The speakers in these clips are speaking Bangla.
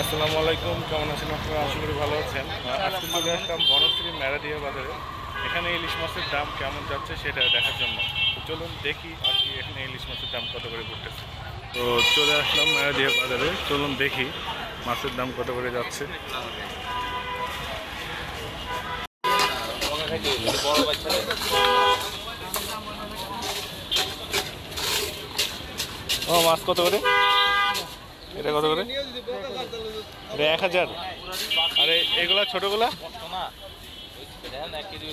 আসসালামু আলাইকুম, কেমন আছেন আপনারা? আশা করি ভালো আছেন। আজকে চলে আসলাম বনশ্রী মেরাদিয়া বাজারে। এখানে ইলিশ মাছের দাম কেমন যাচ্ছে সেটা দেখার জন্য। তো চলুন দেখি আর কি এখানে ইলিশ মাছের দাম কত করে পড়তেছে। তো চলে আসলাম মেরাদিয়া বাজারে, চলুন দেখি মাছের দাম কত করে যাচ্ছে। ও মাছ কত করে? এটা কত করে? এটা 1000। আরে এগুলা ছোটগুলা?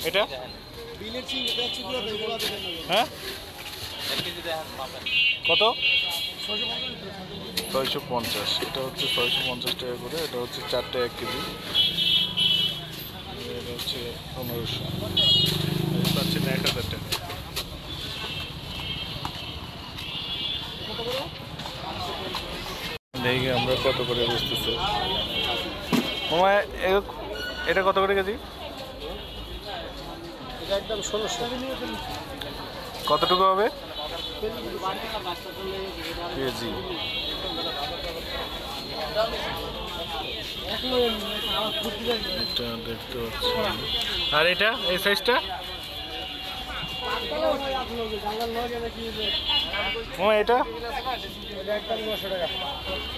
এটা হ্যাঁ কত? 650। এটা হচ্ছে 650 টাকা করে। এটা হচ্ছে 4টা 1 কেজি। এটা হচ্ছে 1500। পাচ্ছি না 1000 টাকা। দেখি আমরা কত করে বুঝতেছি। এটা কত করে কেজি? একদম 1600। কতটুকু হবে কেজি? এটা দেখতে পাচ্ছি। আর এটা এই সাইজটা এটা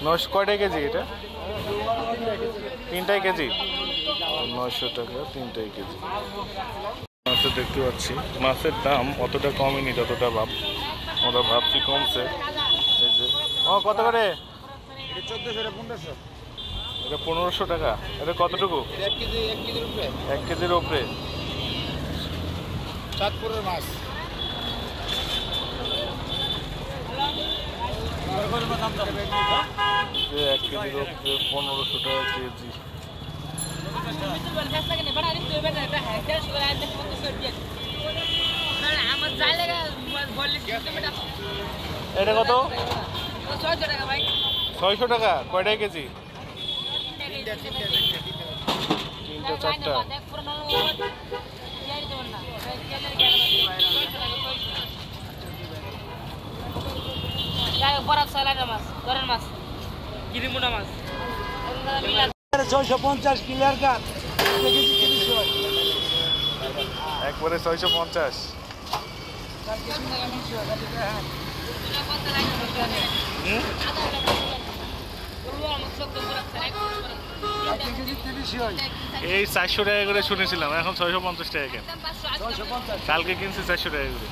900 কয়টা কেজি? এটা 3টাই কেজি। 900 টাকা 3টাই কেজি। মাছের দেখতে পাচ্ছি মাছের দাম অতটা কমেনি যতটা আমরা ভাবছি কমছে। এই যে কত করে? এটা 1400, এটা এটা 1500। 1500 টাকা। এটা কতটুকু? 1 কেজির উপরে। 1 কেজির উপরে। চাঁদপুরের মাছ। 1 কেজির উপরে 1500 টাকা কেজি। এটা কত? 600 টাকা। কয়টাই কেজি? 3টা 4টা। মাছ 650 ক্লিয়ার কাট। একবারে 650। এই 400 টাকা করে শুনেছিলাম, এখন 650 টাকা কেন? কালকে কিনছি 400 টাকা করে।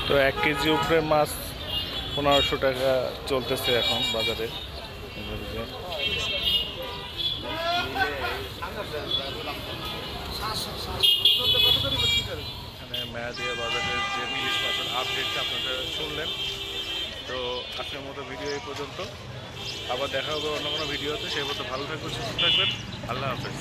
তো 1 কেজি উপরে মাছ 1500 টাকা চলতেছে এখন বাজারে। এখানে মেয়াদিয়া বাজারের যে ইলিশ মাছের আপডেটটা আপনারা শুনলেন। তো আজকের মতো ভিডিও এই পর্যন্ত। আবার দেখা হবে অন্য কোনো ভিডিওতে। সেই মতো ভালো থাকবেন, সুস্থ থাকবেন। আল্লাহ হাফেজ।